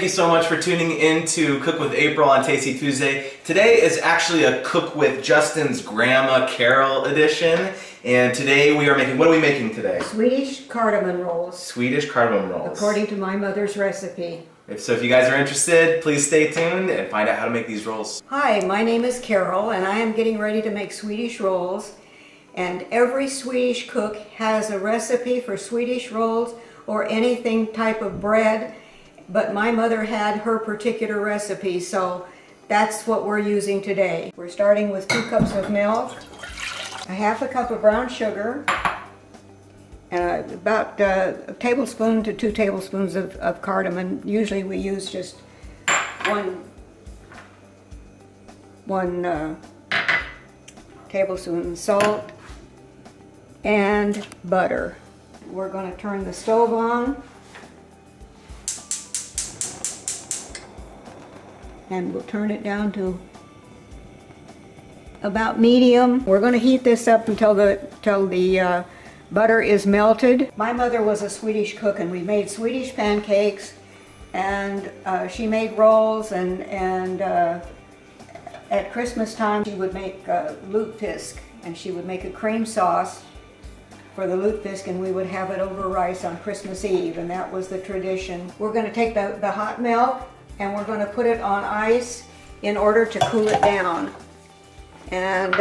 you so much for tuning in to Cook with April on Tasty Tuesday. Today is actually a Cook with Justin's Grandma Carol edition. And today we are making, what are we making today? Swedish cardamom rolls. Swedish cardamom rolls. According to my mother's recipe. So if you guys are interested, please stay tuned and find out how to make these rolls. Hi, my name is Carol and I am getting ready to make Swedish rolls. And every Swedish cook has a recipe for Swedish rolls or anything type of bread. But my mother had her particular recipe, so that's what we're using today. We're starting with 2 cups of milk, a half a cup of brown sugar, and about a tablespoon to 2 tablespoons of cardamom. Usually we use just one tablespoon salt and butter. We're going to turn the stove on. And we'll turn it down to about medium. We're going to heat this up until the butter is melted. My mother was a Swedish cook, and we made Swedish pancakes, and she made rolls, and at Christmas time she would make lutefisk, and she would make a cream sauce for the lutefisk, and we would have it over rice on Christmas Eve, and that was the tradition. We're going to take the hot milk and we're going to put it on ice in order to cool it down. And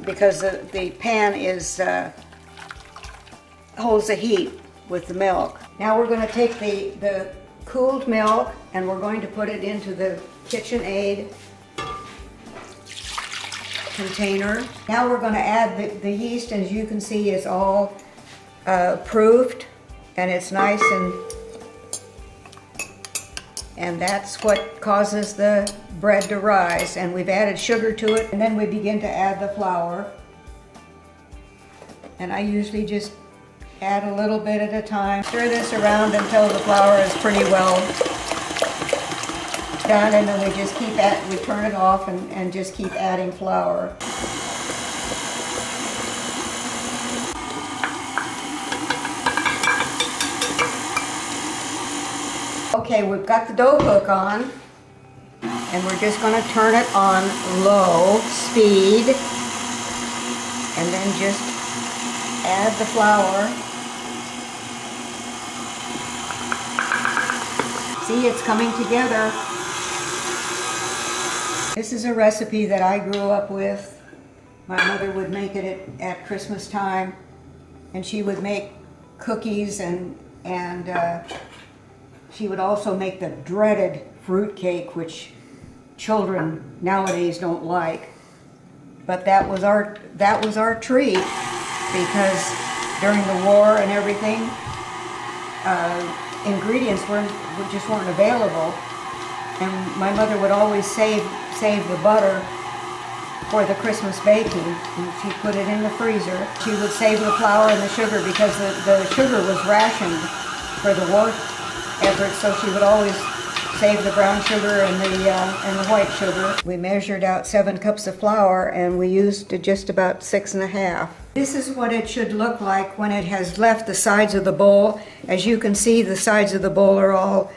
because the pan holds the heat with the milk. Now we're going to take the cooled milk and we're going to put it into the KitchenAid container. Now we're going to add the yeast, and as you can see, it's all proofed and it's nice, and that's what causes the bread to rise. And we've added sugar to it, and then we begin to add the flour. And I usually just add a little bit at a time. Stir this around until the flour is pretty well done, and then we turn it off and just keep adding flour. Okay, we've got the dough hook on, and we're just going to turn it on low speed, and then just add the flour. See, it's coming together. This is a recipe that I grew up with. My mother would make it at Christmas time, and she would make cookies, and she would also make the dreaded fruit cake, which children nowadays don't like. But that was our treat, because during the war and everything, ingredients just weren't available, and my mother would always save the butter for the Christmas baking, and she put it in the freezer. She would save the flour and the sugar because the sugar was rationed for the war effort, so she would always save the brown sugar and the white sugar. We measured out 7 cups of flour, and we used just about 6½. This is what it should look like when it has left the sides of the bowl. As you can see, the sides of the bowl are all,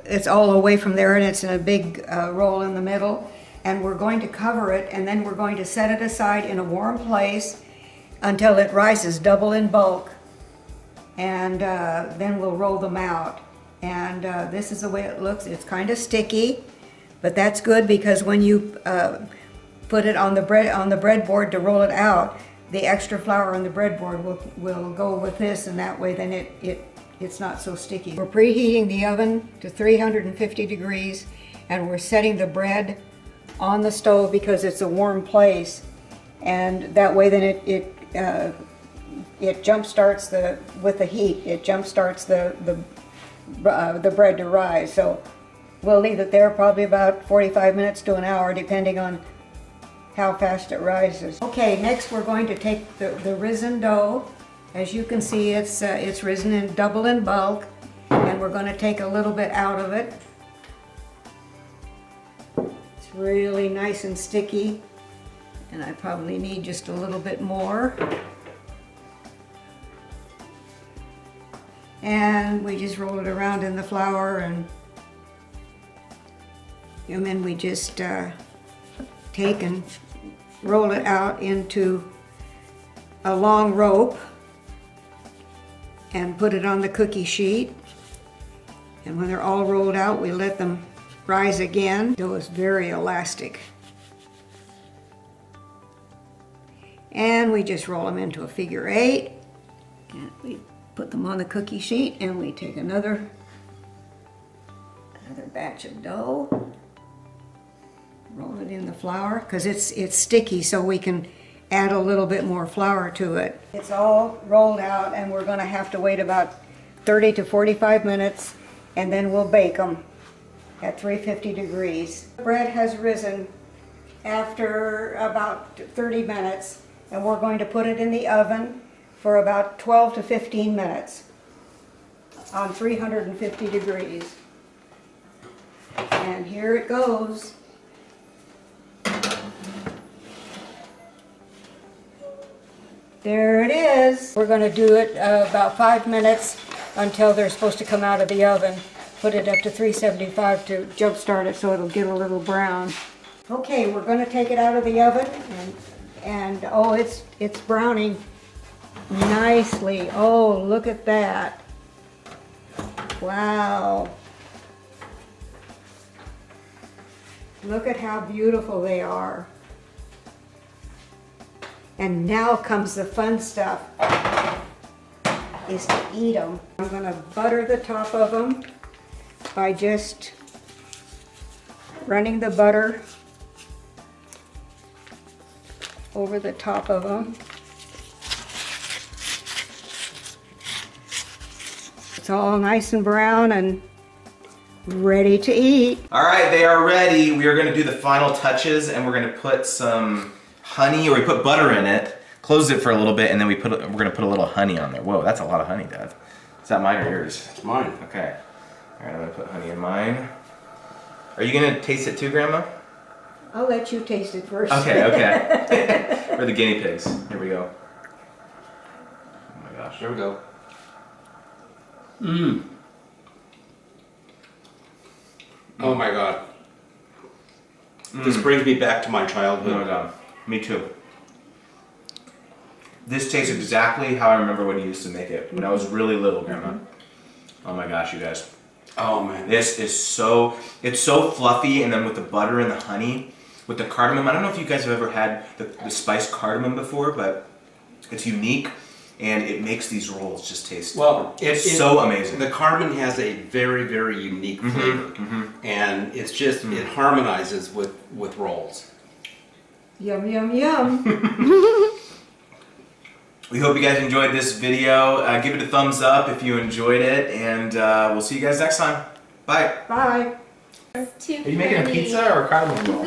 it's all away from there, and it's in a big roll in the middle. And we're going to cover it, and then we're going to set it aside in a warm place until it rises double in bulk. And then we'll roll them out. And this is the way it looks. It's kind of sticky, but that's good, because when you put it on the breadboard to roll it out, the extra flour on the breadboard will go with this, and that way then it's not so sticky. We're preheating the oven to 350 degrees, and we're setting the bread on the stove because it's a warm place, and that way then it jump starts with the heat. It jump starts the bread to rise. So we'll leave it there probably about 45 minutes to an hour, depending on how fast it rises. Okay, next we're going to take the risen dough. As you can see, it's risen in double in bulk, and we're going to take a little bit out of it. It's really nice and sticky, and I probably need just a little bit more. And we just roll it around in the flour, and then we just take and roll it out into a long rope and put it on the cookie sheet. And when they're all rolled out, we let them rise again. Dough is very elastic. And we just roll them into a figure 8. And we put them on the cookie sheet, and we take another batch of dough, roll it in the flour, because it's sticky, so we can add a little bit more flour to it. It's all rolled out, and we're going to have to wait about 30 to 45 minutes, and then we'll bake them at 350 degrees. The bread has risen after about 30 minutes, and we're going to put it in the oven for about 12 to 15 minutes on 350 degrees. And here it goes. There it is. We're going to do it about 5 minutes until they're supposed to come out of the oven. Put it up to 375 to jump start it so it'll get a little brown. Okay, we're going to take it out of the oven, and oh, it's browning nicely. Oh, look at that. Wow. Look at how beautiful they are. And now comes the fun stuff, is to eat them. I'm going to butter the top of them by just running the butter over the top of them. It's all nice and brown and ready to eat. All right, they are ready. We are going to do the final touches, and we're going to put some honey, or we put butter in it, close it for a little bit, and then we're going to put a little honey on there. Whoa, that's a lot of honey, Dad. Is that mine or yours? It's mine. Okay. All right, I'm going to put honey in mine. Are you going to taste it too, Grandma? I'll let you taste it first. Okay, okay. We're the guinea pigs. Here we go. Oh my gosh. There we go. Mmm. Oh my God. This brings me back to my childhood. Oh my God. Me too. This tastes exactly how I remember when you used to make it. When I was really little, Grandma. Oh my gosh, you guys. Oh man. This is so, it's so fluffy, and then with the butter and the honey, with the cardamom. I don't know if you guys have ever had the spiced cardamom before, but it's unique, and it makes these rolls just taste so amazing. The cardamom has a very, very unique flavor, and it's just, it harmonizes with rolls. Yum, yum, yum. We hope you guys enjoyed this video. Give it a thumbs up if you enjoyed it, and we'll see you guys next time. Bye. Bye. Are you making a pizza or a cardamom roll?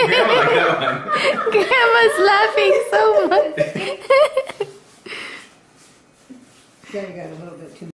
Grandma like that one. Grandma's laughing so much. Yeah, you got a little bit too